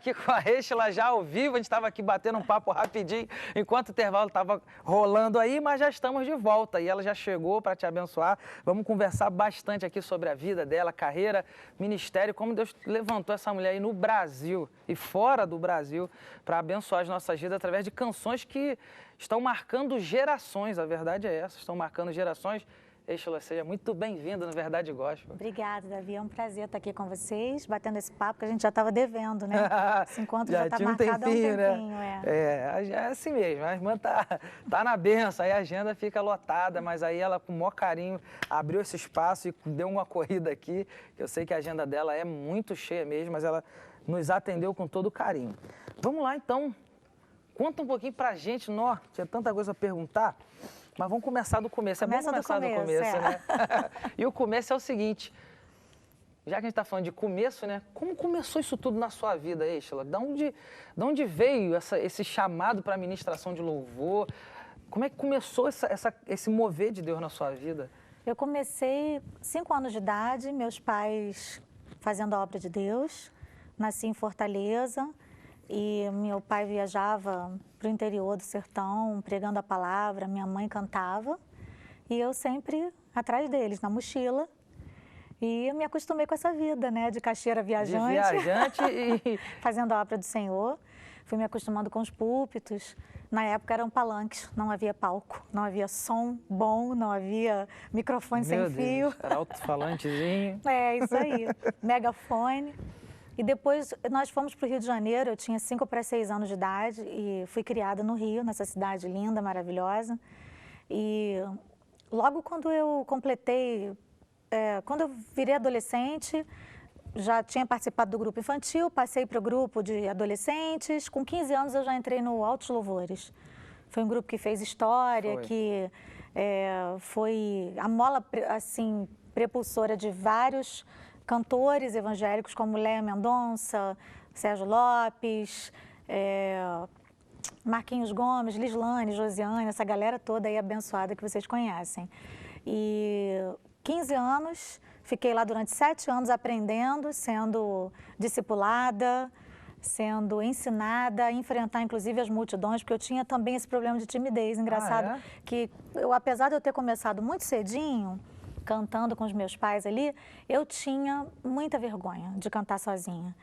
aqui com a Êxtila já ao vivo, a gente estava aqui batendo um papo rapidinho, enquanto o intervalo estava rolando aí, mas já estamos de volta e ela já chegou para te abençoar. Vamos conversar bastante aqui sobre a vida dela, carreira, ministério, como Deus levantou essa mulher aí no Brasil e fora do Brasil para abençoar as nossas vidas através de canções que estão marcando gerações, a verdade é essa, estão marcando gerações. Êxtila, seja muito bem-vinda no Verdade Gospel. Obrigada, Davi. É um prazer estar aqui com vocês, batendo esse papo que a gente já estava devendo, né? Esse encontro já está marcado há um tempinho, né? É assim mesmo. A irmã tá na benção, aí a agenda fica lotada, mas aí ela, com o maior carinho, abriu esse espaço e deu uma corrida aqui. Eu sei que a agenda dela é muito cheia mesmo, mas ela nos atendeu com todo carinho. Vamos lá, então. Conta um pouquinho pra gente, tinha tanta coisa a perguntar. Mas vamos começar do começo. Começa é bom começar do começo, né? E o começo é o seguinte, já que a gente está falando de começo, né? Como começou isso tudo na sua vida, Êxtila? De onde veio esse chamado para a ministração de louvor? Como é que começou esse mover de Deus na sua vida? Eu comecei 5 anos de idade, meus pais fazendo a obra de Deus. Nasci em Fortaleza e meu pai viajava para o interior do sertão, pregando a palavra, minha mãe cantava e eu sempre atrás deles, na mochila. E eu me acostumei com essa vida, né, de caixeira viajante. De viajante e... fazendo a obra do Senhor. Fui me acostumando com os púlpitos. Na época eram palanques, não havia palco, não havia som bom, não havia microfone sem fio. Era alto-falantezinho. É, isso aí, megafone. E depois nós fomos para o Rio de Janeiro, eu tinha 5 para 6 anos de idade e fui criada no Rio, nessa cidade linda, maravilhosa. E logo quando eu completei, quando eu virei adolescente, já tinha participado do grupo infantil, passei para o grupo de adolescentes. Com 15 anos eu já entrei no Altos Louvores. Foi um grupo que fez história, que foi a mola assim, prepulsora de vários cantores evangélicos como Léa Mendonça, Sérgio Lopes, Marquinhos Gomes, Lislane, Josiane, essa galera toda aí abençoada que vocês conhecem. E 15 anos, fiquei lá durante 7 anos aprendendo, sendo discipulada, sendo ensinada a enfrentar inclusive as multidões, porque eu tinha também esse problema de timidez. Engraçado que eu, apesar de eu ter começado muito cedinho, cantando com os meus pais ali, eu tinha muita vergonha de cantar sozinha.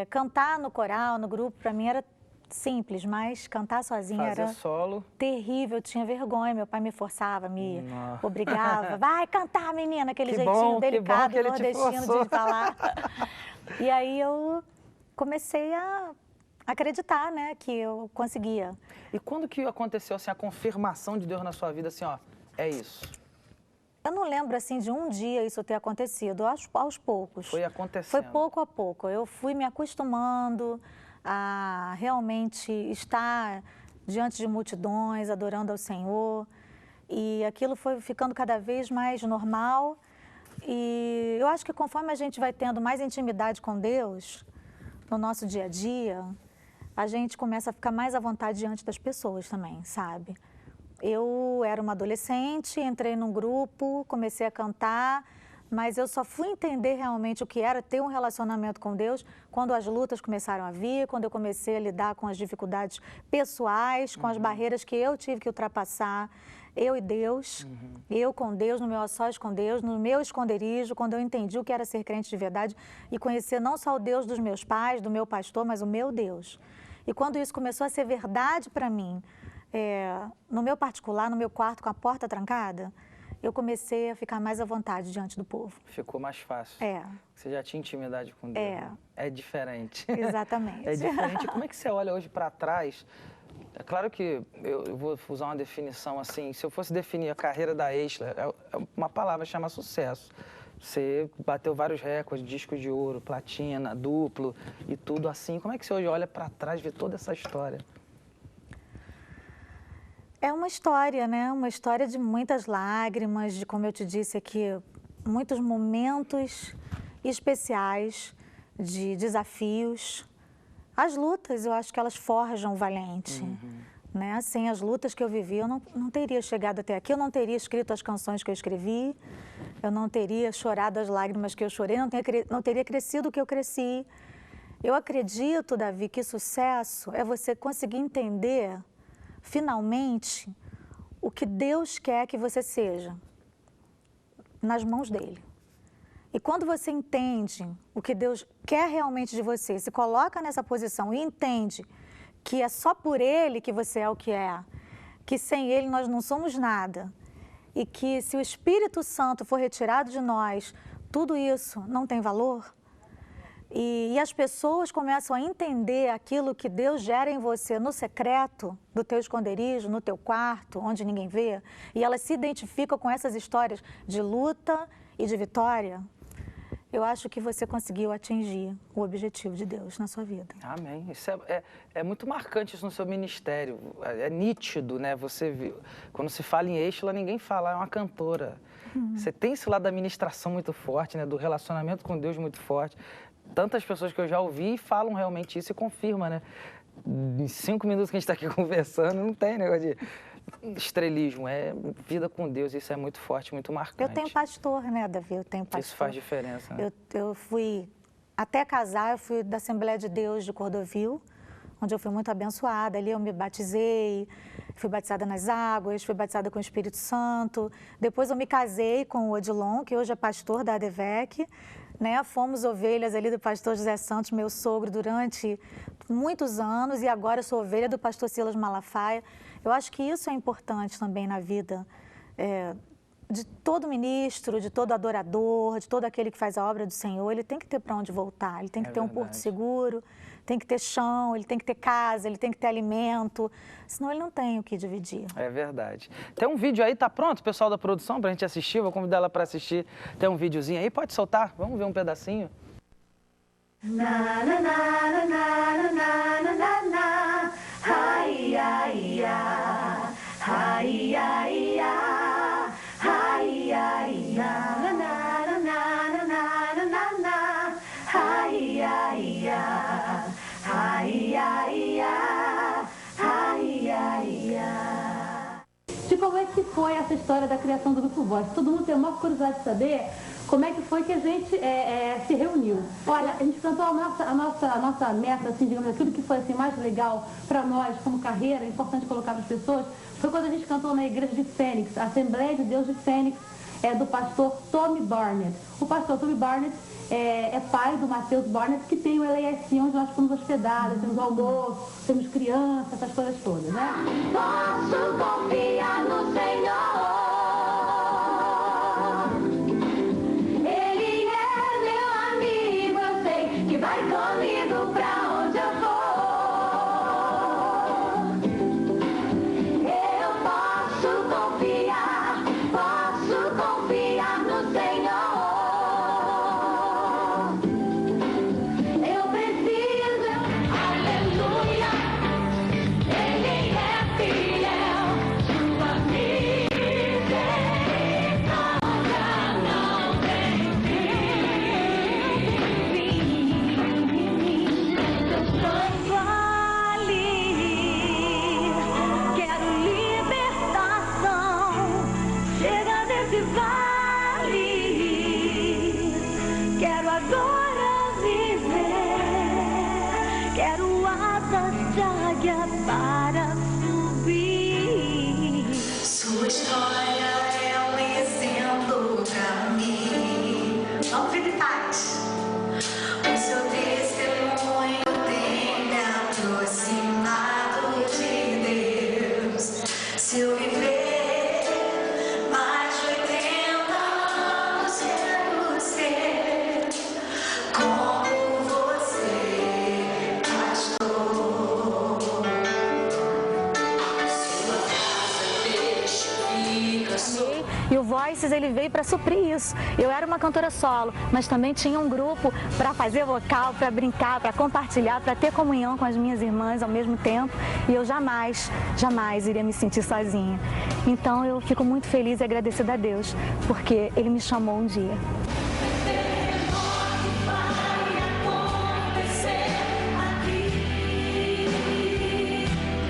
Cantar no coral, no grupo, para mim era simples, mas cantar sozinha era solo. Terrível, eu tinha vergonha, meu pai me forçava, me obrigava, vai cantar, menina, aquele jeitinho delicado, nordestino de falar. E aí eu comecei a acreditar, né, que eu conseguia. E quando que aconteceu assim, a confirmação de Deus na sua vida, assim, é isso? Eu não lembro, assim, de um dia isso ter acontecido, aos poucos. Foi acontecendo. Foi pouco a pouco. Eu fui me acostumando a realmente estar diante de multidões, adorando ao Senhor. E aquilo foi ficando cada vez mais normal. E eu acho que conforme a gente vai tendo mais intimidade com Deus, no nosso dia a dia, a gente começa a ficar mais à vontade diante das pessoas também, sabe? Eu era uma adolescente, entrei num grupo, comecei a cantar, mas eu só fui entender realmente o que era ter um relacionamento com Deus quando as lutas começaram a vir, quando eu comecei a lidar com as dificuldades pessoais, com as barreiras que eu tive que ultrapassar, eu e Deus, eu com Deus, no meu a sós com Deus, no meu esconderijo, quando eu entendi o que era ser crente de verdade e conhecer não só o Deus dos meus pais, do meu pastor, mas o meu Deus. E quando isso começou a ser verdade para mim, no meu particular, no meu quarto com a porta trancada, eu comecei a ficar mais à vontade diante do povo. Ficou mais fácil. Você já tinha intimidade com Deus. É diferente. Exatamente. É diferente. Como é que você olha hoje para trás? É claro que eu vou usar uma definição assim, se eu fosse definir a carreira da Êxtila, uma palavra chama sucesso. Você bateu vários recordes, disco de ouro, platina, duplo e tudo assim. Como é que você hoje olha para trás e vê toda essa história? É uma história, né? Uma história de muitas lágrimas, de, como eu te disse aqui, muitos momentos especiais, de desafios. As lutas, eu acho que elas forjam o valente. Né? Sem as lutas que eu vivi, eu não teria chegado até aqui, eu não teria escrito as canções que eu escrevi, eu não teria chorado as lágrimas que eu chorei, não teria crescido o que eu cresci. Eu acredito, Davi, que sucesso é você conseguir entender, finalmente, o que Deus quer que você seja, nas mãos dele. E quando você entende o que Deus quer realmente de você, se coloca nessa posição e entende que é só por Ele que você é o que é, que sem Ele nós não somos nada, e que se o Espírito Santo for retirado de nós, tudo isso não tem valor, e as pessoas começam a entender aquilo que Deus gera em você no secreto, do teu esconderijo, no teu quarto, onde ninguém vê, e elas se identificam com essas histórias de luta e de vitória, eu acho que você conseguiu atingir o objetivo de Deus na sua vida. Amém. Isso é muito marcante isso no seu ministério. É nítido, né? Você viu. Quando se fala em Êxtila, ninguém fala, é uma cantora. Você tem esse lado da ministração muito forte, né? Do relacionamento com Deus muito forte. Tantas pessoas que eu já ouvi falam realmente isso e confirmam, né? Em 5 minutos que a gente está aqui conversando, não tem negócio de estrelismo, é vida com Deus, isso é muito forte, muito marcante. Eu tenho pastor, né, Davi? Eu tenho pastor. Isso faz diferença, né? Eu fui, até casar, eu fui da Assembleia de Deus de Cordovil, onde eu fui muito abençoada. Ali eu me batizei, fui batizada nas águas, fui batizada com o Espírito Santo. Depois eu me casei com o Odilon, que hoje é pastor da ADVEC, né? Fomos ovelhas ali do pastor José Santos, meu sogro, durante muitos anos, e agora eu sou ovelha do pastor Silas Malafaia. Eu acho que isso é importante também na vida de todo ministro, de todo adorador, de todo aquele que faz a obra do Senhor. Ele tem que ter para onde voltar, ele tem que ter um porto seguro, tem que ter chão, ele tem que ter casa, ele tem que ter alimento, senão ele não tem o que dividir. É verdade. Tem um vídeo aí, tá pronto, pessoal da produção, para a gente assistir? Vou convidar ela para assistir. Tem um videozinho aí, pode soltar? Vamos ver um pedacinho? Na, na, na, na, na, na, na, na, na. Ai, ai, ai, ai, ai, ai, ai, ai, na, na, na, na, na, na, na, na. Ai, ai, ai, ai, ai, ai, ai, ai. De como é que foi essa história da criação do Grupo Voz? Todo mundo tem uma curiosidade de saber como é que foi que a gente se reuniu. Olha, a gente cantou a nossa meta, assim, digamos, aquilo que foi assim, mais legal para nós como carreira, importante colocar para as pessoas, foi quando a gente cantou na igreja de Fênix, a Assembleia de Deus de Fênix, do pastor Tommy Barnett. O pastor Tommy Barnett é pai do Mateus Barnett, que tem o LAS, onde nós fomos hospedados, temos almoço, temos criança, essas coisas todas, né? Posso confiar no Senhor. Vai comigo pra onde eu for. Eu posso confiar no Senhor. Eu preciso, aleluia. Ele é fiel, sua misericórdia não tem para subir. Sua história é um exemplo pra mim. Vamos gritar. O seu testemunho tem me aproximado de Deus. Se eu viver mais de 80 anos, quero ser como você, pastor. E o Voices, ele veio para suprir isso. Eu era uma cantora solo, mas também tinha um grupo para fazer vocal, para brincar, para compartilhar, para ter comunhão com as minhas irmãs ao mesmo tempo. E eu jamais, jamais iria me sentir sozinha. Então eu fico muito feliz e agradecida a Deus, porque Ele me chamou um dia.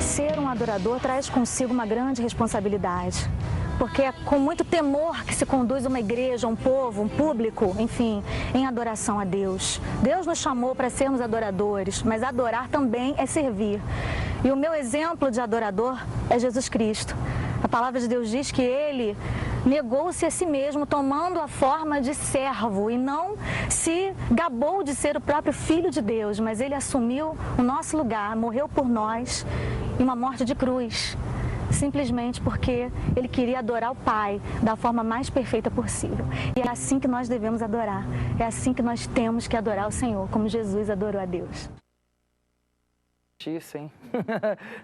Ser um adorador traz consigo uma grande responsabilidade. porque é com muito temor que se conduz uma igreja, um povo, um público, enfim, em adoração a Deus. Deus nos chamou para sermos adoradores, mas adorar também é servir. E o meu exemplo de adorador é Jesus Cristo. A palavra de Deus diz que Ele negou-se a si mesmo, tomando a forma de servo, e não se gabou de ser o próprio Filho de Deus, mas Ele assumiu o nosso lugar, morreu por nós em uma morte de cruz, simplesmente porque Ele queria adorar o Pai da forma mais perfeita possível. E é assim que nós devemos adorar, é assim que nós temos que adorar o Senhor, como Jesus adorou a Deus. Isso, hein?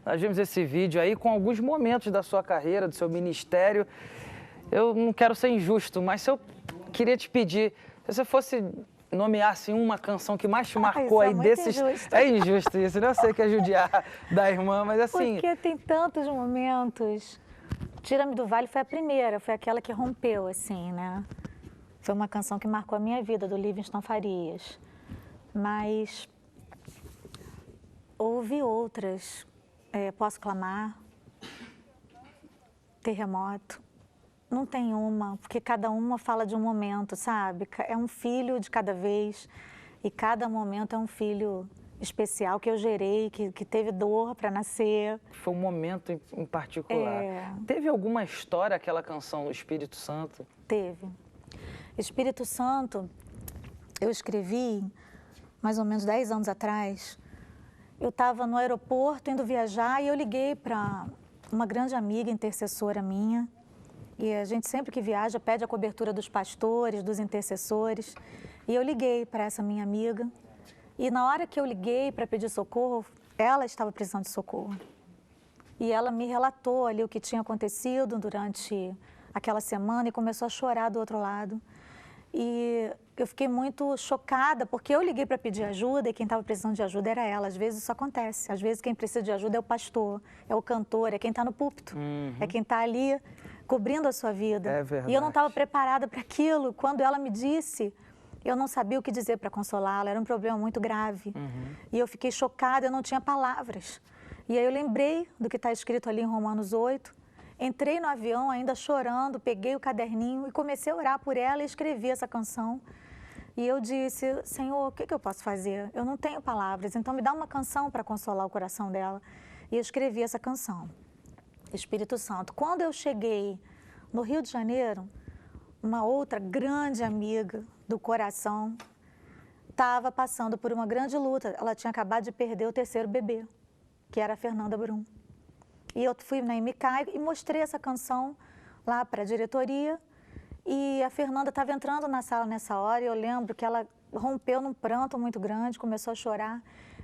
Nós vimos esse vídeo aí com alguns momentos da sua carreira, do seu ministério. Eu não quero ser injusto, mas se eu queria te pedir, se você fosse nomear assim, uma canção que mais te marcou aí desses... Injusto. É injusto isso, né? Eu sei que é judiar da irmã, mas assim... Porque tem tantos momentos. Tira-me do Vale foi a primeira, foi aquela que rompeu, assim, né? Foi uma canção que marcou a minha vida, do Livingstone Farias. Mas houve outras. Posso Clamar, Terremoto. Não tem uma, porque cada uma fala de um momento, sabe? É um filho de cada vez e cada momento é um filho especial que eu gerei, que teve dor para nascer. Foi um momento em particular. Teve alguma história aquela canção, o Espírito Santo? Teve. Espírito Santo, eu escrevi mais ou menos 10 anos atrás. Eu estava no aeroporto indo viajar e eu liguei para uma grande amiga intercessora minha. E a gente sempre que viaja pede a cobertura dos pastores, dos intercessores. E eu liguei para essa minha amiga. E na hora que eu liguei para pedir socorro, ela estava precisando de socorro. E ela me relatou ali o que tinha acontecido durante aquela semana e começou a chorar do outro lado. E eu fiquei muito chocada, porque eu liguei para pedir ajuda e quem estava precisando de ajuda era ela. Às vezes isso acontece. Às vezes quem precisa de ajuda é o pastor, é o cantor, é quem está no púlpito, é quem está ali cobrindo a sua vida. É verdade. E eu não estava preparada para aquilo. Quando ela me disse, eu não sabia o que dizer para consolá-la, era um problema muito grave. E eu fiquei chocada, eu não tinha palavras. E aí eu lembrei do que está escrito ali em Romanos 8, entrei no avião ainda chorando, peguei o caderninho e comecei a orar por ela e escrevi essa canção. E eu disse, Senhor, o que eu posso fazer? Eu não tenho palavras, então me dá uma canção para consolar o coração dela. E eu escrevi essa canção, Espírito Santo. Quando eu cheguei no Rio de Janeiro, uma outra grande amiga do coração estava passando por uma grande luta. Ela tinha acabado de perder o terceiro bebê, que era a Fernanda Brum. E eu fui na MK e mostrei essa canção lá para a diretoria. E a Fernanda estava entrando na sala nessa hora e eu lembro que ela rompeu num pranto muito grande, começou a chorar.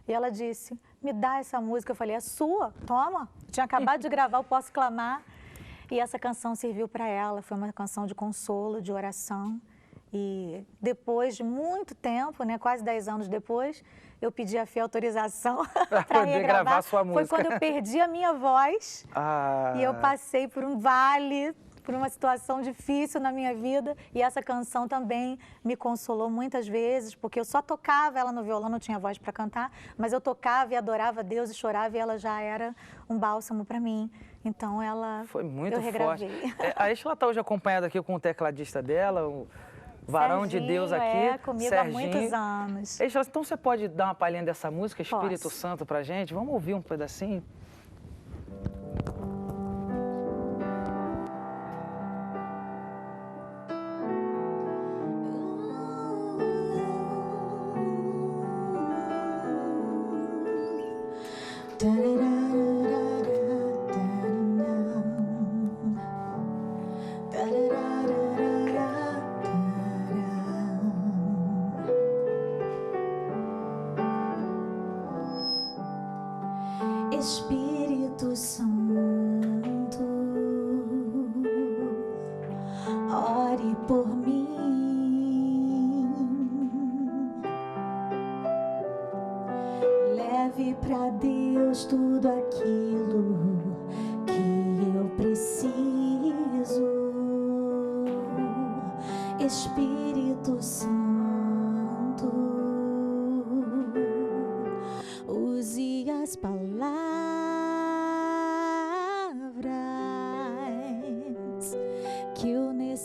E ela disse, me dá essa música. Eu falei, é sua, toma. Eu tinha acabado de gravar o Posso Clamar. E essa canção serviu para ela, foi uma canção de consolo, de oração. E depois de muito tempo, né, quase 10 anos depois, eu pedi a Fê autorização para regravar. Sua música. Foi quando eu perdi a minha voz e eu passei por um vale, por uma situação difícil na minha vida. E essa canção também me consolou muitas vezes, porque eu só tocava ela no violão, não tinha voz para cantar, mas eu tocava e adorava Deus e chorava e ela já era um bálsamo para mim. Então ela... Foi muito eu regravei. forte. A Estela está hoje acompanhada aqui com o tecladista dela, o varão Serginho, de Deus aqui. Comigo Serginho. há muitos anos. Estela, então você pode dar uma palhinha dessa música, Espírito Posso. Santo, pra gente? Vamos ouvir um pedacinho? Espírito Santo, ore por mim, leve para Deus tudo aquilo que eu preciso. Espírito Santo, use as palavras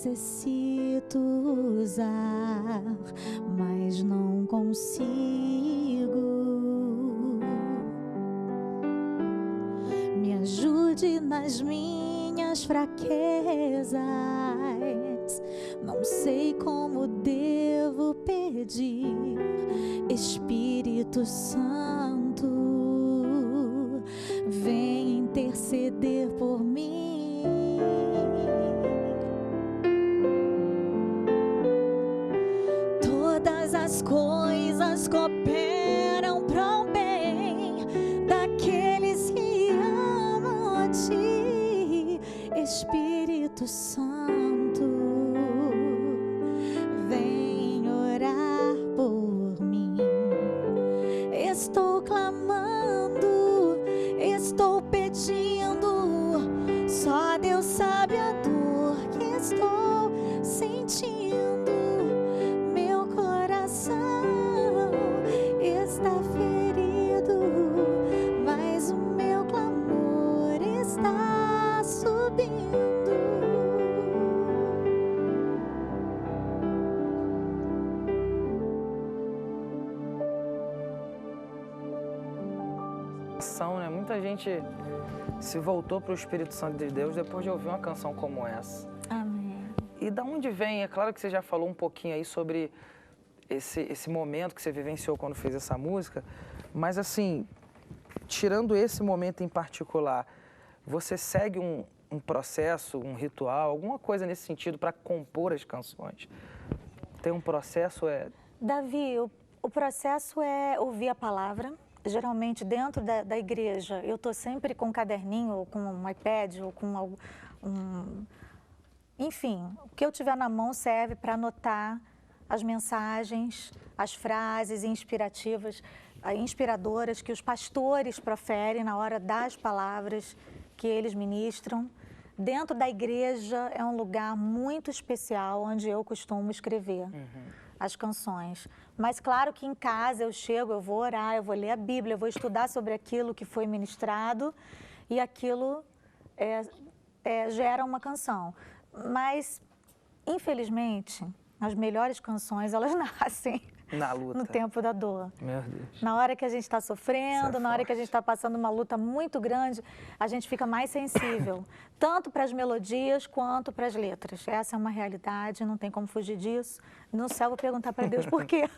necessito usar, mas não consigo. Me ajude nas minhas fraquezas. Não sei como devo pedir. Espírito Santo, vem interceder por mim. Todas as coisas cooperam para o bem daqueles que amam a ti. Espírito Santo, vem orar por mim. Estou clamando, estou pedindo, só Deus sabe a dor que estou sentindo. Meu coração está ferido, mas o meu clamor está subindo. Né? Muita gente se voltou para o Espírito Santo de Deus depois de ouvir uma canção como essa. Amém. E da onde vem? É claro que você já falou um pouquinho aí sobre esse momento que você vivenciou quando fez essa música, mas assim, tirando esse momento em particular, você segue um processo, um ritual, alguma coisa nesse sentido para compor as canções? Tem um processo? Davi, o processo é ouvir a palavra. Geralmente dentro da igreja, eu estou sempre com um caderninho, ou com um iPad, ou com enfim, o que eu tiver na mão serve para anotar as mensagens, as frases inspirativas, inspiradoras que os pastores proferem na hora das palavras que eles ministram. Dentro da igreja é um lugar muito especial onde eu costumo escrever as canções. Mas claro que em casa eu chego, eu vou orar, eu vou ler a Bíblia, eu vou estudar sobre aquilo que foi ministrado e aquilo gera uma canção. Mas, infelizmente, as melhores canções, elas nascem Na luta. no tempo da dor. Meu Deus. Na hora que a gente está sofrendo, Isso é na hora forte. que a gente está passando uma luta muito grande, a gente fica mais sensível, tanto para as melodias quanto para as letras. Essa é uma realidade, não tem como fugir disso. No céu vou perguntar para Deus por quê.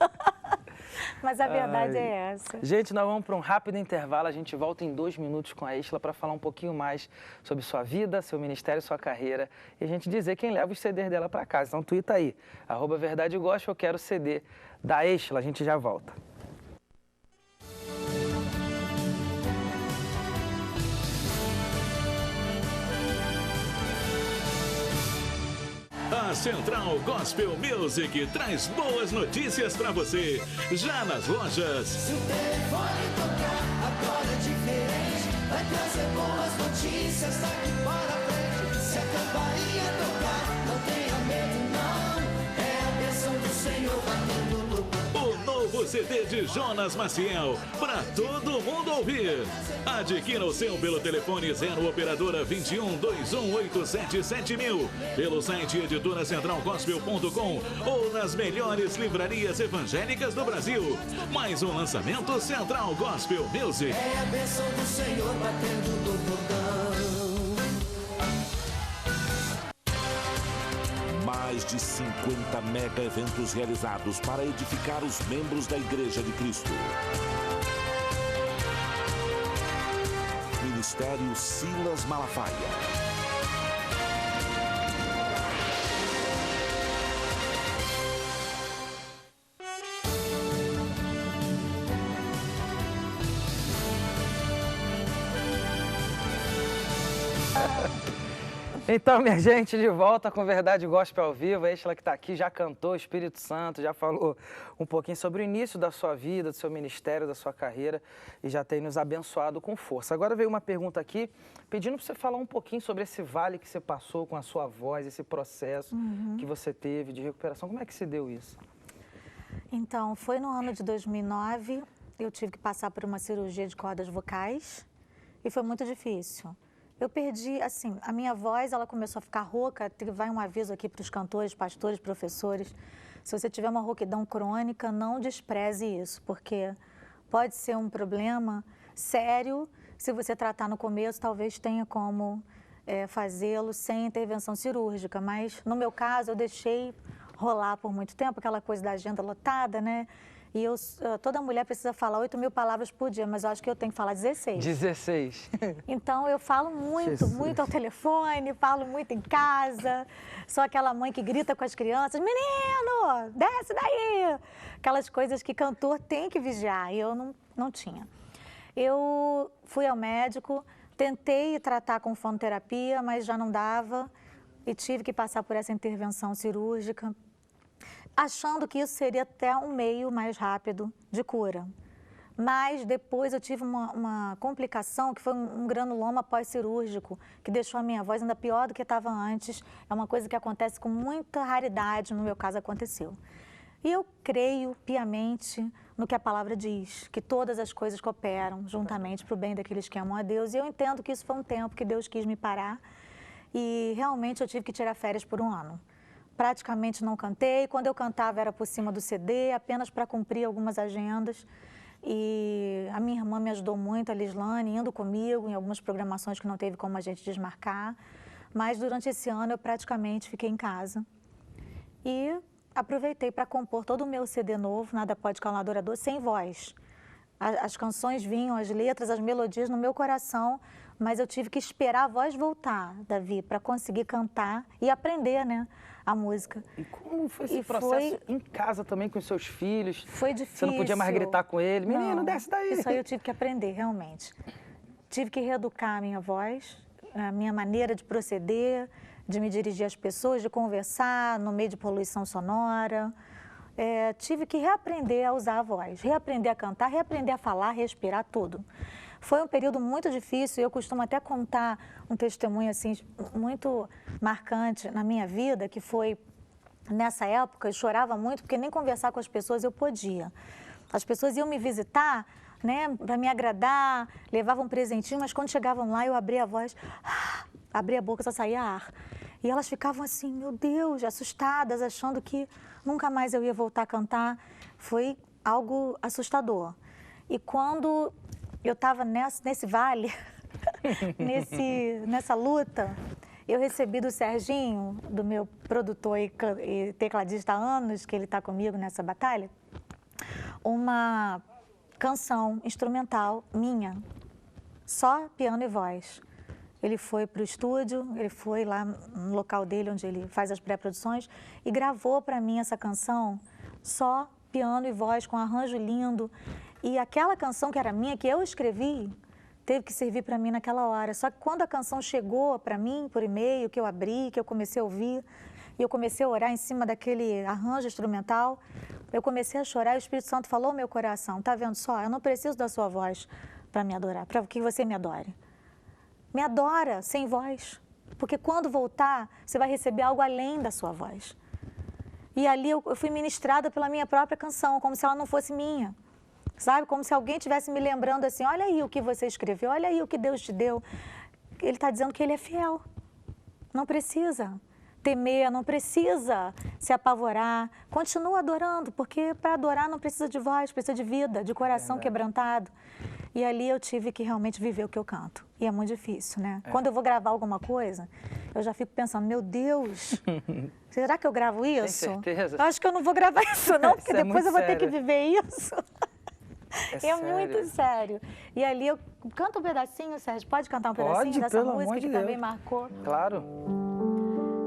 Mas a verdade é essa. Gente, nós vamos para um rápido intervalo. A gente volta em 2 minutos com a Estela para falar um pouquinho mais sobre sua vida, seu ministério, sua carreira. E a gente dizer quem leva os CDs dela para casa. Então, tuita aí, @VerdadeGospel, eu quero CD da Estela. A gente já volta. A Central Gospel Music traz boas notícias para você. Já nas lojas. Se o telefone tocar, agora é diferente. Vai trazer boas notícias daqui para frente. Se a campainha tocar, não tenha medo não. É a bênção do Senhor batendo no portão. O novo CD de Jonas Maciel, para todo mundo ouvir. Adquira o seu pelo telefone 0 operadora 21 2187 7000, pelo site editoracentralgospel.com ou nas melhores livrarias evangélicas do Brasil. Mais um lançamento Central Gospel Music. É a bênção do Senhor batendo no portão. Mais de 50 mega eventos realizados para edificar os membros da Igreja de Cristo. Ministério Silas Malafaia. Então, minha gente, de volta com Verdade Gospel ao vivo. A Estela que está aqui já cantou Espírito Santo, já falou um pouquinho sobre o início da sua vida, do seu ministério, da sua carreira e já tem nos abençoado com força. Agora veio uma pergunta aqui pedindo para você falar um pouquinho sobre esse vale que você passou com a sua voz, esse processo que você teve de recuperação. Como é que se deu isso? Então, foi no ano de 2009, eu tive que passar por uma cirurgia de cordas vocais e foi muito difícil. Eu perdi, assim, a minha voz, ela começou a ficar rouca. Vai um aviso aqui para os cantores, pastores, professores. Se você tiver uma rouquidão crônica, não despreze isso, porque pode ser um problema sério. Se você tratar no começo, talvez tenha como fazê-lo sem intervenção cirúrgica. Mas, no meu caso, eu deixei rolar por muito tempo, aquela coisa da agenda lotada, né? E toda mulher precisa falar 8.000 palavras por dia, mas eu acho que eu tenho que falar 16. 16. Então, eu falo muito, Jesus. muito ao telefone, falo muito em casa. Sou aquela mãe que grita com as crianças, menino, desce daí! Aquelas coisas que cantor tem que vigiar, e eu não tinha. Eu fui ao médico, tentei tratar com fonoterapia, mas já não dava, e tive que passar por essa intervenção cirúrgica, achando que isso seria até um meio mais rápido de cura. Mas depois eu tive uma complicação, que foi um granuloma pós-cirúrgico, que deixou a minha voz ainda pior do que estava antes. É uma coisa que acontece com muita raridade, no meu caso aconteceu. E eu creio piamente no que a palavra diz, que todas as coisas cooperam juntamente para o bem daqueles que amam a Deus. E eu entendo que isso foi um tempo que Deus quis me parar, e realmente eu tive que tirar férias por um ano. Praticamente não cantei, quando eu cantava era por cima do CD, apenas para cumprir algumas agendas. E a minha irmã me ajudou muito, a Lislane, indo comigo em algumas programações que não teve como a gente desmarcar. Mas durante esse ano eu praticamente fiquei em casa. E aproveitei para compor todo o meu CD novo, Nada Pode Calar um Adorador, sem voz. As canções vinham, as letras, as melodias no meu coração, mas eu tive que esperar a voz voltar, Davi, para conseguir cantar e aprender, né, a música. E como foi esse processo em casa também com os seus filhos? Foi difícil. Você não podia mais gritar com ele, menino, Não, desce daí. Isso aí eu tive que aprender, realmente. Tive que reeducar a minha voz, a minha maneira de proceder, de me dirigir às pessoas, de conversar no meio de poluição sonora. Tive que reaprender a usar a voz, reaprender a cantar, reaprender a falar, respirar, tudo. Foi um período muito difícil, e eu costumo até contar um testemunho assim, muito marcante na minha vida, que foi nessa época, eu chorava muito, porque nem conversar com as pessoas eu podia. As pessoas iam me visitar, né, para me agradar, levavam um presentinho, mas quando chegavam lá eu abria a voz, abria a boca, só saía ar. E elas ficavam assim, meu Deus, assustadas, achando que nunca mais eu ia voltar a cantar. Foi algo assustador. E quando eu estava nesse vale, nessa luta, eu recebi do Serginho, do meu produtor e tecladista há anos, que ele está comigo nessa batalha, uma canção instrumental minha, só piano e voz. Ele foi para o estúdio, ele foi lá no local dele, onde ele faz as pré-produções, e gravou para mim essa canção, só piano e voz, com um arranjo lindo. E aquela canção que era minha, que eu escrevi, teve que servir para mim naquela hora. Só que quando a canção chegou para mim, por e-mail, que eu abri, que eu comecei a ouvir, e eu comecei a orar em cima daquele arranjo instrumental, eu comecei a chorar e o Espírito Santo falou ao meu coração, tá vendo só? Eu não preciso da sua voz para me adorar, para que você me adore. Me adora sem voz, porque quando voltar, você vai receber algo além da sua voz. E ali eu fui ministrada pela minha própria canção, como se ela não fosse minha. Sabe? Como se alguém estivesse me lembrando assim, olha aí o que você escreveu, olha aí o que Deus te deu. Ele está dizendo que Ele é fiel. Não precisa temer, não precisa se apavorar. Continua adorando, porque para adorar não precisa de voz, precisa de vida, de coração quebrantado. E ali eu tive que realmente viver o que eu canto. E é muito difícil, né? Quando eu vou gravar alguma coisa, eu já fico pensando, meu Deus, será que eu gravo isso? Tem certeza? Eu acho que eu não vou gravar isso não, porque Isso é depois eu vou ter que muito viver isso. É muito sério. E ali eu canto um pedacinho, Sérgio, pode cantar um pedacinho dessa pelo música amor de que Deus. também marcou? Claro.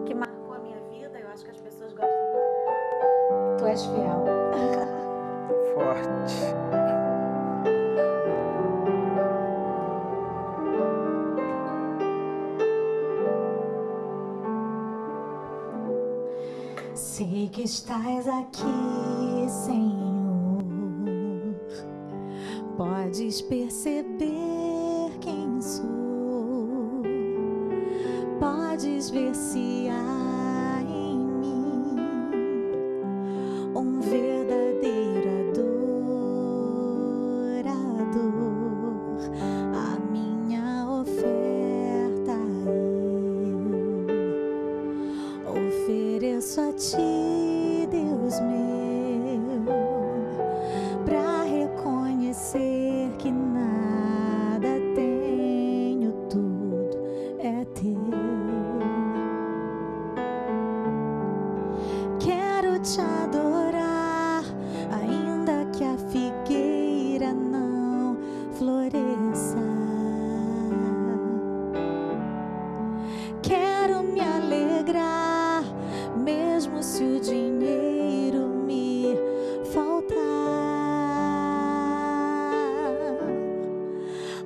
Que marcou a minha vida, eu acho que as pessoas gostam muito dela. Tu és fiel. Forte. Sei que estás aqui, Senhor. Podes perceber quem sou. Podes ver se há em mim um verdadeiro adorador. A minha oferta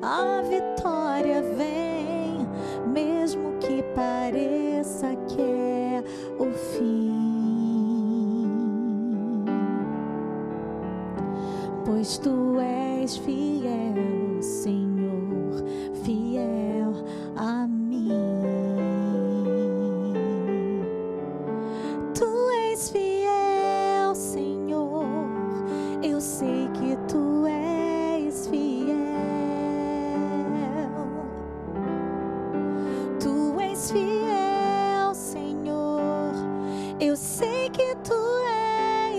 a vitória vem, mesmo que pareça que é o fim. Pois tu és fiel, Senhor, fiel a mim. Tu és fiel, Senhor, eu sei que tu és fiel. Tu és fiel, Senhor, eu sei que tu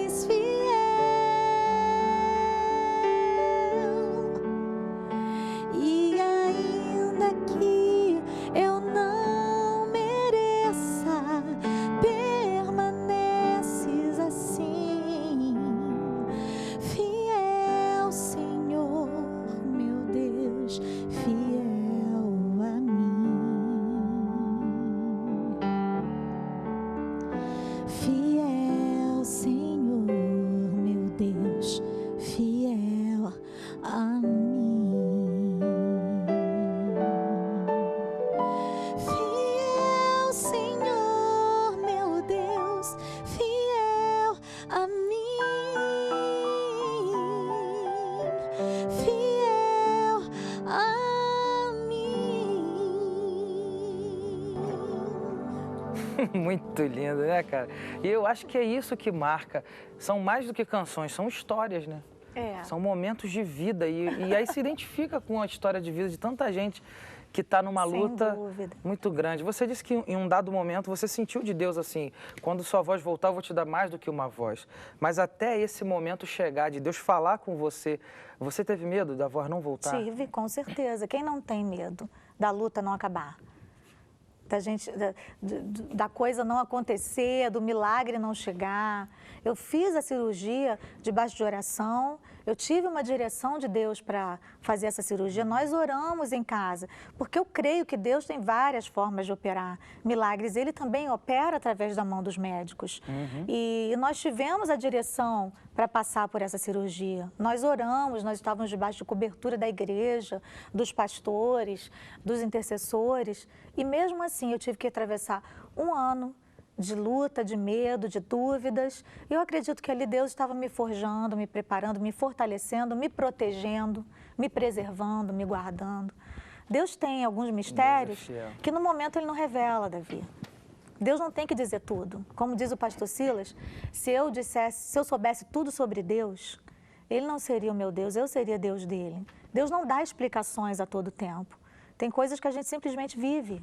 és fiel. E ainda que eu não mereça, permaneces assim, fiel, Senhor, meu Deus, fiel a mim. Fiel, Senhor, meu Deus, fiel a mim. Fiel, Senhor, meu Deus, fiel a mim. Fiel a mim. Muito lindo, né, cara? E eu acho que é isso que marca. São mais do que canções, são histórias, né? É. São momentos de vida. E aí se identifica com a história de vida de tanta gente que está numa Sem luta dúvida. muito grande. Você disse que em um dado momento você sentiu de Deus assim, quando sua voz voltar eu vou te dar mais do que uma voz. Mas até esse momento chegar, de Deus falar com você, você teve medo da voz não voltar? Tive, com certeza. Quem não tem medo da luta não acabar? Da coisa não acontecer, do milagre não chegar. Eu fiz a cirurgia debaixo de oração, eu tive uma direção de Deus para fazer essa cirurgia. Nós oramos em casa, porque eu creio que Deus tem várias formas de operar milagres. Ele também opera através da mão dos médicos. E nós tivemos a direção para passar por essa cirurgia. Nós oramos, nós estávamos debaixo de cobertura da igreja, dos pastores, dos intercessores. E mesmo assim eu tive que atravessar um ano de luta, de medo, de dúvidas. Eu acredito que ali Deus estava me forjando, me preparando, me fortalecendo, me protegendo, me preservando, me guardando. Deus tem alguns mistérios que no momento Ele não revela, Davi. Deus não tem que dizer tudo. Como diz o pastor Silas, se eu soubesse tudo sobre Deus, Ele não seria o meu Deus, eu seria Deus dele. Deus não dá explicações a todo tempo. Tem coisas que a gente simplesmente vive.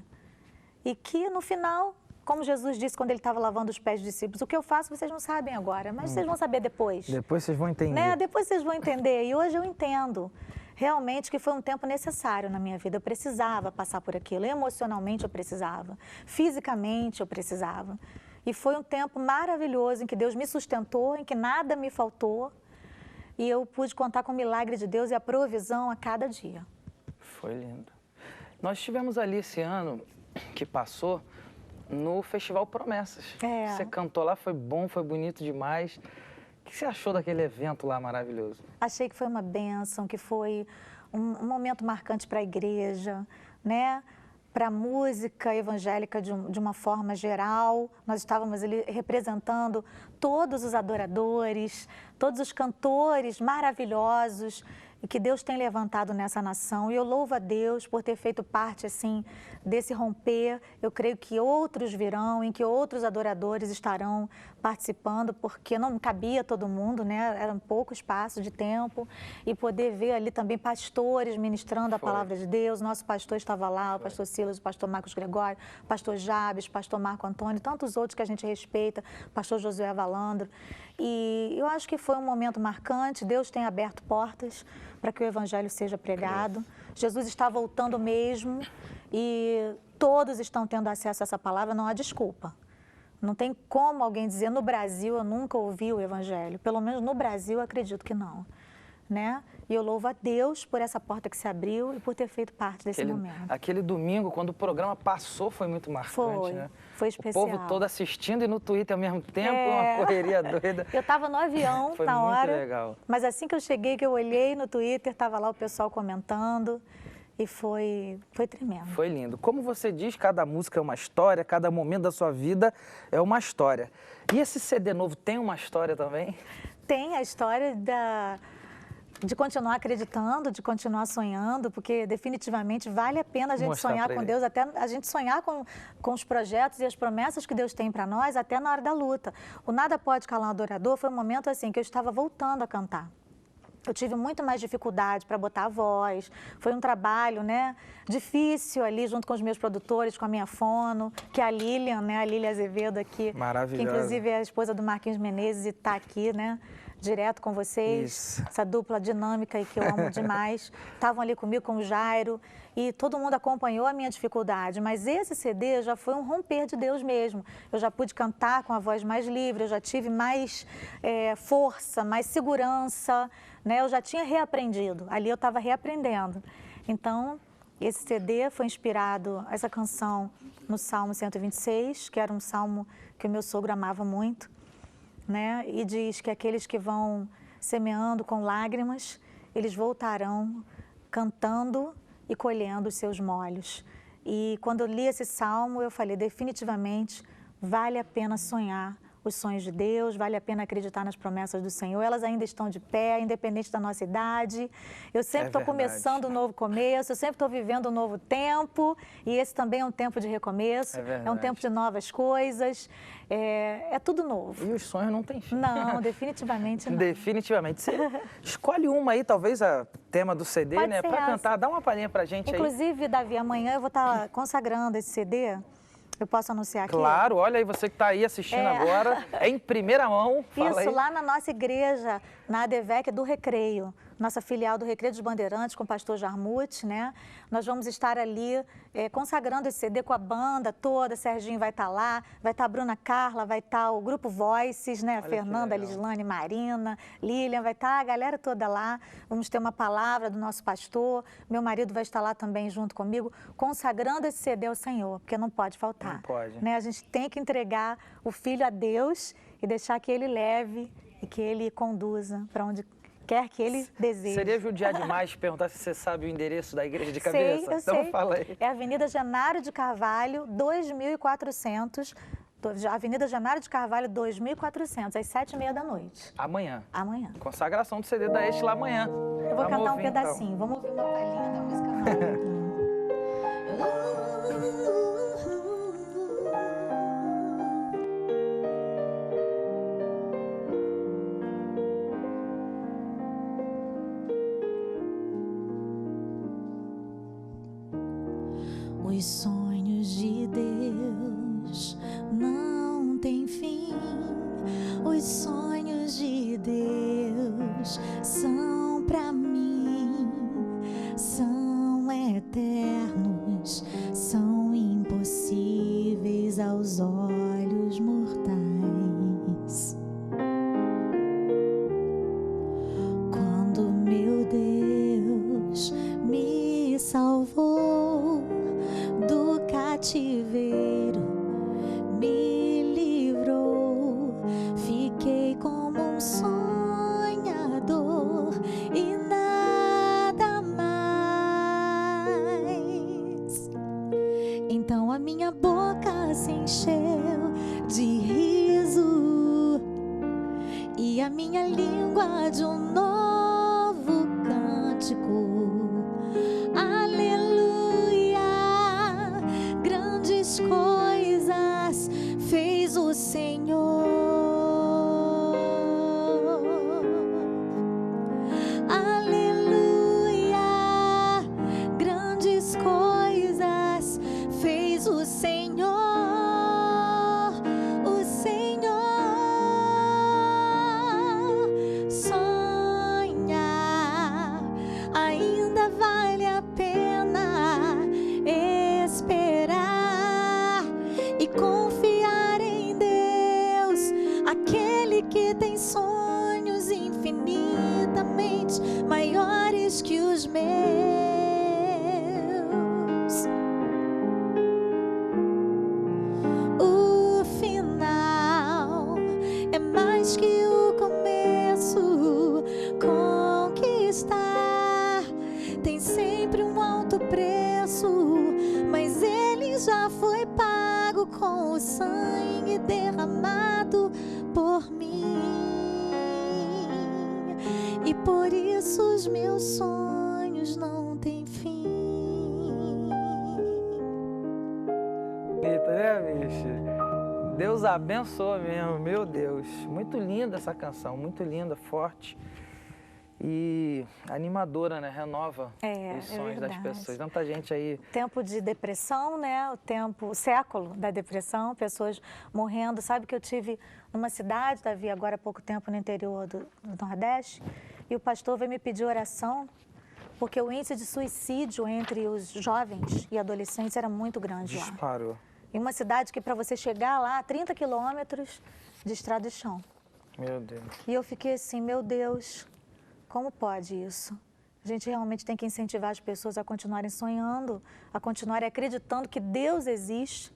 E que no final, como Jesus disse quando Ele estava lavando os pés dos discípulos, o que eu faço vocês não sabem agora, mas vocês vão saber depois. Depois vocês vão entender. Né? Depois vocês vão entender. E hoje eu entendo realmente que foi um tempo necessário na minha vida. Eu precisava passar por aquilo. Emocionalmente eu precisava. Fisicamente eu precisava. E foi um tempo maravilhoso em que Deus me sustentou, em que nada me faltou. E eu pude contar com o milagre de Deus e a provisão a cada dia. Foi lindo. Nós estivemos ali esse ano que passou no Festival Promessas. É. Você cantou lá, foi bom, foi bonito demais. O que você achou daquele evento lá maravilhoso? Achei que foi uma bênção, que foi um momento marcante para a igreja, né? Para a música evangélica de uma forma geral. Nós estávamos ali representando todos os adoradores, todos os cantores maravilhosos e que Deus tem levantado nessa nação. E eu louvo a Deus por ter feito parte, assim, desse romper. Eu creio que outros virão, em que outros adoradores estarão participando, porque não cabia todo mundo, né? Era um pouco espaço de tempo. E poder ver ali também pastores ministrando a palavra de Deus. Nosso pastor estava lá, o pastor Silas, o pastor Marcos Gregório, o pastor Jabes, o pastor Marco Antônio, tantos outros que a gente respeita, o pastor Josué Valandro. E eu acho que foi um momento marcante. Deus tem aberto portas para que o evangelho seja pregado. Jesus está voltando mesmo e todos estão tendo acesso a essa palavra, não há desculpa. Não tem como alguém dizer, no Brasil eu nunca ouvi o evangelho. Pelo menos no Brasil eu acredito que não, né? E eu louvo a Deus por essa porta que se abriu e por ter feito parte desse momento. Aquele domingo, quando o programa passou, foi muito marcante, né? Foi especial. O povo todo assistindo e no Twitter ao mesmo tempo, uma correria doida. Eu estava no avião foi na hora, muito legal. Mas assim que eu cheguei, que eu olhei no Twitter, estava lá o pessoal comentando e foi tremendo. Foi lindo. Como você diz, cada música é uma história, cada momento da sua vida é uma história. E esse CD novo tem uma história também? Tem a história de continuar acreditando, de continuar sonhando, porque definitivamente vale a pena a gente sonhar com Deus, até a gente sonhar com os projetos e as promessas que Deus tem para nós, até na hora da luta. O Nada Pode Calar um Adorador foi um momento assim que eu estava voltando a cantar. Eu tive muito mais dificuldade para botar a voz, foi um trabalho, né, difícil ali junto com os meus produtores, com a minha fono, que é a Lilian, né, a Lília Azevedo aqui, maravilhosa, que inclusive é a esposa do Marquinhos Menezes e está aqui, né, direto com vocês, isso, essa dupla dinâmica e que eu amo demais, estavam ali comigo com o Jairo e todo mundo acompanhou a minha dificuldade, mas esse CD já foi um romper de Deus mesmo, eu já pude cantar com a voz mais livre, eu já tive mais força, mais segurança, né? Eu já tinha reaprendido, ali eu estava reaprendendo. Então, esse CD foi inspirado, essa canção, no Salmo 126, que era um salmo que o meu sogro amava muito, né? E diz que aqueles que vão semeando com lágrimas, eles voltarão cantando e colhendo os seus molhos. E quando eu li esse salmo, eu falei, definitivamente, vale a pena sonhar os sonhos de Deus, vale a pena acreditar nas promessas do Senhor, elas ainda estão de pé, independente da nossa idade. Eu sempre estou começando um novo começo, eu sempre estou vivendo um novo tempo, e esse também é um tempo de recomeço, é um tempo de novas coisas, é tudo novo. E os sonhos não têm fim. Não, definitivamente não. Definitivamente. Você escolhe uma aí, talvez a tema do CD, pode né, para cantar, dá uma palhinha pra gente. Inclusive, aí. Davi, amanhã eu vou estar consagrando esse CD. Eu posso anunciar aqui? Claro, olha aí, você que está aí assistindo agora, em primeira mão. Fala Isso, aí. lá na nossa igreja, na ADVEC do Recreio, nossa filial do Recreio dos Bandeirantes, com o pastor Jarmute, né? Nós vamos estar ali consagrando esse CD com a banda toda, Serginho vai estar lá, vai estar a Bruna Carla, vai estar o Grupo Voices, né? A Fernanda, Lislane, Marina, Lilian, vai estar a galera toda lá. Vamos ter uma palavra do nosso pastor, meu marido vai estar lá também junto comigo, consagrando esse CD ao Senhor, porque não pode faltar. Não pode. Né? A gente tem que entregar o filho a Deus e deixar que ele leve e que ele conduza para onde quer que ele deseje. Seria judiar demais perguntar se você sabe o endereço da igreja de cabeça? Sei, eu então sei. Fala aí. É Avenida Genaro de Carvalho, 2400, Avenida Genaro de Carvalho, 2400, às 7h30 da noite. Amanhã. Amanhã. Consagração do CD da Este lá amanhã. Eu vou cantar um pedacinho. Vamos ouvir uma palhinha da música nova. Os sonhos de Deus não têm fim. Os sonhos de Deus são pra mim, são eternos, são impossíveis aos olhos mortais. Quando meu Deus me salvou do cativeiro, me livrou, fiquei como um sonhador e nada mais. Então a minha boca se encheu de riso e a minha língua de um novo cântico. Coisas fez o Senhor. Aleluia, grandes coisas fez o Senhor. O Senhor, sonhador. já foi pago com o sangue derramado por mim. E por isso os meus sonhos não têm fim. Bonita, né, bicho? Deus abençoa mesmo, meu Deus. Muito linda essa canção, muito linda, forte. E animadora, né? Renova os sonhos das pessoas. Tanta gente aí. Tempo de depressão, né? O século da depressão, pessoas morrendo. Sabe que eu tive numa cidade, Davi, agora há pouco tempo no interior do Nordeste, e o pastor veio me pedir oração, porque o índice de suicídio entre os jovens e adolescentes era muito grande lá. Disparou. Em uma cidade que para você chegar lá, 30 quilômetros de estrada de chão. Meu Deus. E eu fiquei assim, meu Deus, como pode isso? A gente realmente tem que incentivar as pessoas a continuarem sonhando, a continuarem acreditando que Deus existe,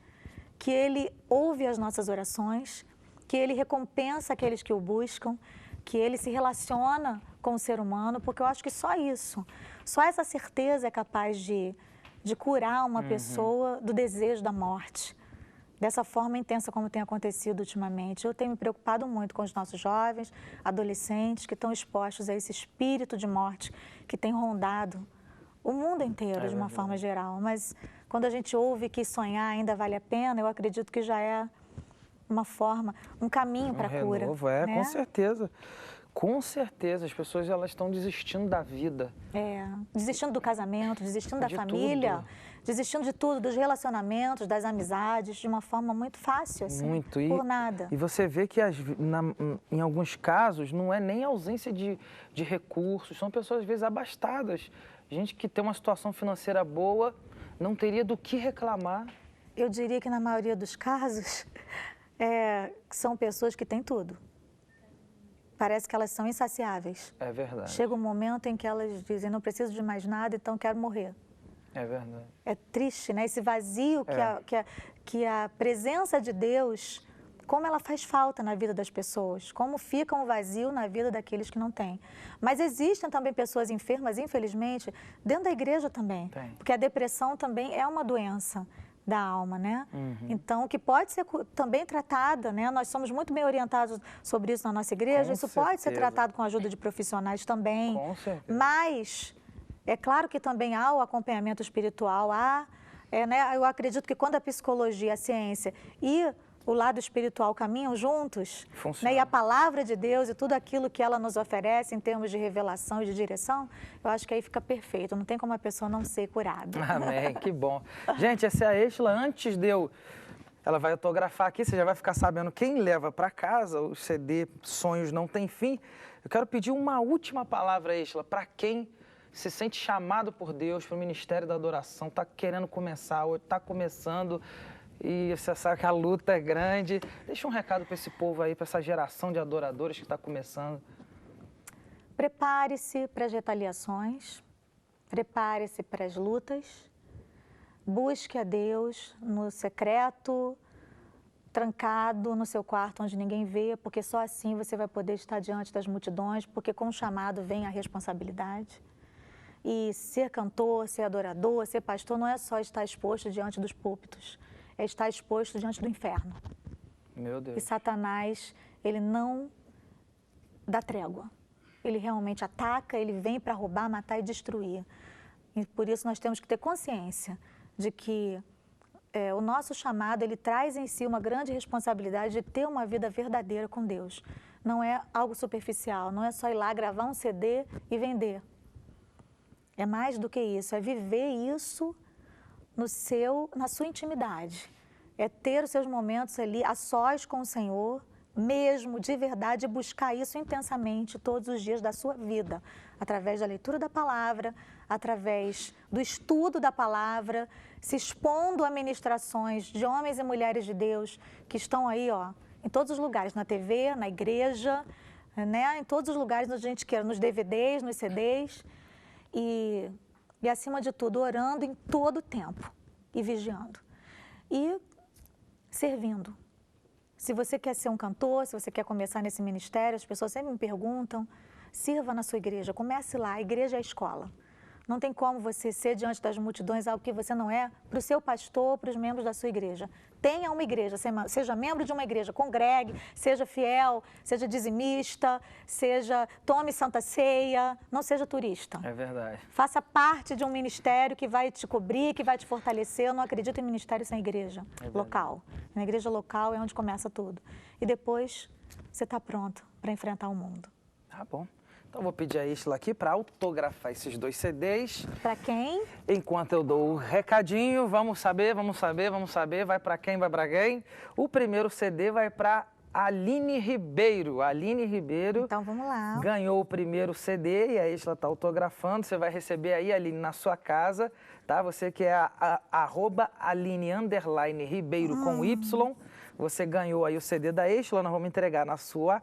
que Ele ouve as nossas orações, que Ele recompensa aqueles que o buscam, que Ele se relaciona com o ser humano, porque eu acho que só isso, só essa certeza é capaz de curar uma pessoa do desejo da morte. Dessa forma intensa como tem acontecido ultimamente. Eu tenho me preocupado muito com os nossos jovens, adolescentes que estão expostos a esse espírito de morte que tem rondado o mundo inteiro de uma forma geral. Mas quando a gente ouve que sonhar ainda vale a pena, eu acredito que já é uma forma, um caminho para a cura. Renovo, né? Com certeza. Com certeza, as pessoas elas estão desistindo da vida. Desistindo do casamento, desistindo da De família, tudo. desistindo de tudo, dos relacionamentos, das amizades, de uma forma muito fácil, assim, Muito. por nada. E você vê que em alguns casos não é nem ausência de recursos, são pessoas às vezes abastadas. Gente que tem uma situação financeira boa, não teria do que reclamar. Eu diria que na maioria dos casos, são pessoas que têm tudo. Parece que elas são insaciáveis. É verdade. Chega um momento em que elas dizem, não preciso de mais nada, então quero morrer. É verdade. É triste, né? Esse vazio que a presença de Deus, como ela faz falta na vida das pessoas, como fica um vazio na vida daqueles que não têm. Mas existem também pessoas enfermas, infelizmente, dentro da igreja também. Tem. Porque a depressão também é uma doença da alma, né? Então, que pode ser também tratada, né? Nós somos muito bem orientados sobre isso na nossa igreja. Com Isso pode ser certeza. tratado com a ajuda de profissionais também. Com certeza. Mas é claro que também há o acompanhamento espiritual, né? Eu acredito que quando a psicologia, a ciência e o lado espiritual caminham juntos, né? E a palavra de Deus e tudo aquilo que ela nos oferece em termos de revelação e de direção, eu acho que aí fica perfeito, não tem como a pessoa não ser curada. Amém, que bom. Gente, essa é a Êxtila, antes de eu... Ela vai autografar aqui, você já vai ficar sabendo quem leva para casa o CD Sonhos Não Tem Fim. Eu quero pedir uma última palavra, Êxtila, para quem se sente chamado por Deus para o Ministério da Adoração, está querendo começar, ou está começando, e você sabe que a luta é grande. Deixa um recado para esse povo aí, para essa geração de adoradores que está começando. Prepare-se para as retaliações, prepare-se para as lutas, busque a Deus no secreto, trancado no seu quarto onde ninguém vê, porque só assim você vai poder estar diante das multidões, porque com o chamado vem a responsabilidade. E ser cantor, ser adorador, ser pastor não é só estar exposto diante dos púlpitos, é estar exposto diante do inferno. Meu Deus. E Satanás, ele não dá trégua. Ele realmente ataca, ele vem para roubar, matar e destruir. E por isso nós temos que ter consciência de que o nosso chamado, ele traz em si uma grande responsabilidade de ter uma vida verdadeira com Deus. Não é algo superficial, não é só ir lá gravar um CD e vender. É mais do que isso, é viver isso na sua intimidade. É ter os seus momentos ali a sós com o Senhor, mesmo de verdade, e buscar isso intensamente todos os dias da sua vida, através da leitura da palavra, através do estudo da palavra, se expondo a ministrações de homens e mulheres de Deus que estão aí, em todos os lugares, na TV, na igreja, né? Em todos os lugares onde a gente quer, nos DVDs, nos CDs, e acima de tudo, orando em todo o tempo e vigiando. E servindo. Se você quer ser um cantor, se você quer começar nesse ministério, as pessoas sempre me perguntam, sirva na sua igreja, comece lá, a igreja é a escola. Não tem como você ser diante das multidões algo que você não é para o seu pastor, para os membros da sua igreja. Tenha uma igreja, seja membro de uma igreja, congregue, seja fiel, seja dizimista, tome santa ceia, não seja turista. É verdade. Faça parte de um ministério que vai te cobrir, que vai te fortalecer. Eu não acredito em ministério sem igreja local. Na igreja local é onde começa tudo. E depois você está pronto para enfrentar o mundo. Tá bom. Então, vou pedir a Isla aqui para autografar esses 2 CDs. Para quem? Enquanto eu dou o recadinho, vamos saber. Vai para quem, vai para quem? O primeiro CD vai para Aline Ribeiro. Aline Ribeiro. Então, vamos lá. Ganhou o primeiro CD e a Isla está autografando. Você vai receber aí, Aline, na sua casa, tá? Você que é @Aline_Ribeiro com Y. Você ganhou aí o CD da Isla, nós vamos entregar na sua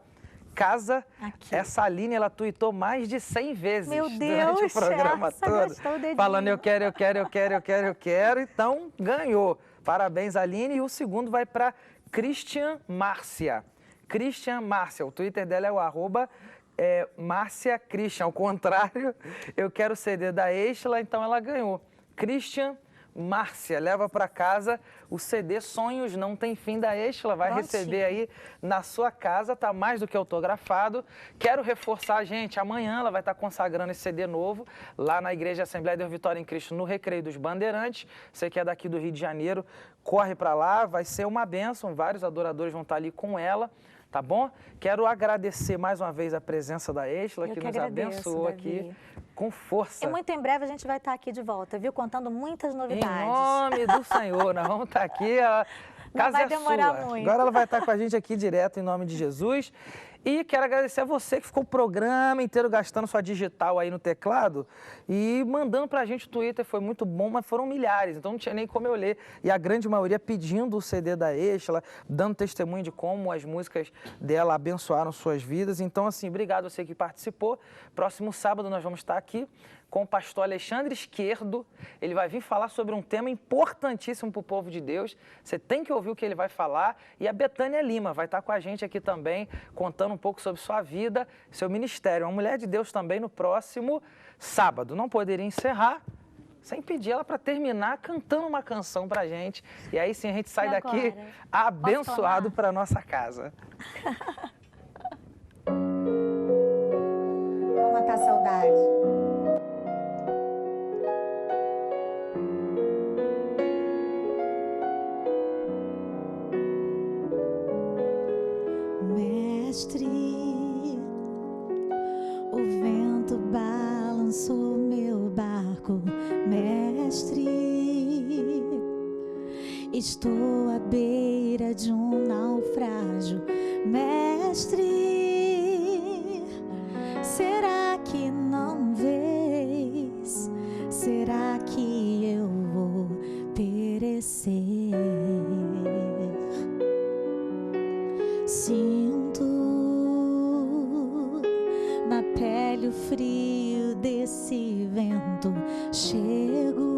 casa. Aqui. Essa Aline, ela tuitou mais de 100 vezes Meu durante Deus, o programa essa todo, gastou o dedinho. falando eu quero, então ganhou. Parabéns, Aline. E o segundo vai para Christian Márcia. Christian Márcia, o Twitter dela é o Márcia Christian, ao contrário, eu quero o CD da Isla, então ela ganhou. Christian Márcia, leva para casa o CD Sonhos Não Tem Fim da Isla, vai receber aí na sua casa, tá mais do que autografado. Quero reforçar, gente, amanhã ela vai estar consagrando esse CD novo lá na Igreja Assembleia de Deus Vitória em Cristo, no Recreio dos Bandeirantes. Você que é daqui do Rio de Janeiro, corre para lá, vai ser uma bênção, vários adoradores vão estar ali com ela. Tá bom? Quero agradecer mais uma vez a presença da Isla, que nos abençoou aqui com força. E muito em breve a gente vai estar aqui de volta, viu? Contando muitas novidades. Em nome do Senhor, nós vamos estar aqui. A casa vai demorar é sua. muito. Agora ela vai estar com a gente aqui direto, em nome de Jesus. E quero agradecer a você que ficou o programa inteiro gastando sua digital aí no teclado e mandando pra gente o Twitter. Foi muito bom, mas foram milhares, então não tinha nem como eu ler. E a grande maioria pedindo o CD da Isla, dando testemunho de como as músicas dela abençoaram suas vidas. Então, assim, obrigado a você que participou. Próximo sábado nós vamos estar aqui com o pastor Alexandre Esquerdo. Ele vai vir falar sobre um tema importantíssimo para o povo de Deus. Você tem que ouvir o que ele vai falar. E a Betânia Lima vai estar com a gente aqui também, contando um pouco sobre sua vida, seu ministério. Uma mulher de Deus também no próximo sábado. Não poderia encerrar sem pedir ela para terminar cantando uma canção para a gente. E aí sim a gente sai daqui abençoado para nossa casa. Vamos matar a saudade. Mestre, o vento balançou meu barco. Mestre, estou à beira de um naufrágio. Mestre, será que não vês? Será que eu vou perecer? Sinto na pele o frio desse vento. Chego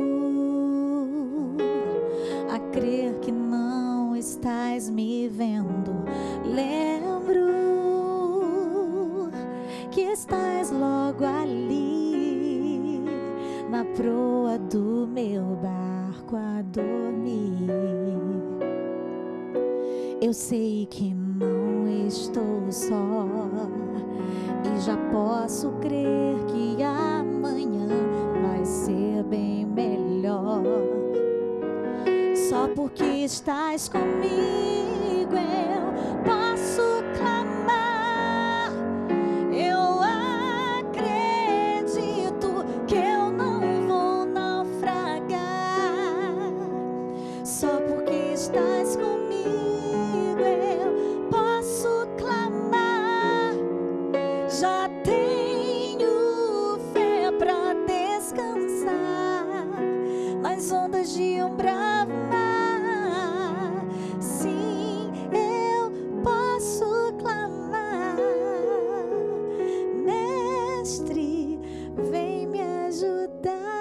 a crer que não estás me vendo. Lembro que estás logo ali, na proa do meu barco a dormir. Eu sei que não estou só e já posso crer que amanhã vai ser bem melhor. Só porque estás comigo eu posso clamar. Eu acredito que eu não vou naufragar. Só porque estás comigo eu posso clamar. Já tenho fé pra descansar nas ondas de um bravo mar. Sim, eu posso clamar. Mestre, vem me ajudar.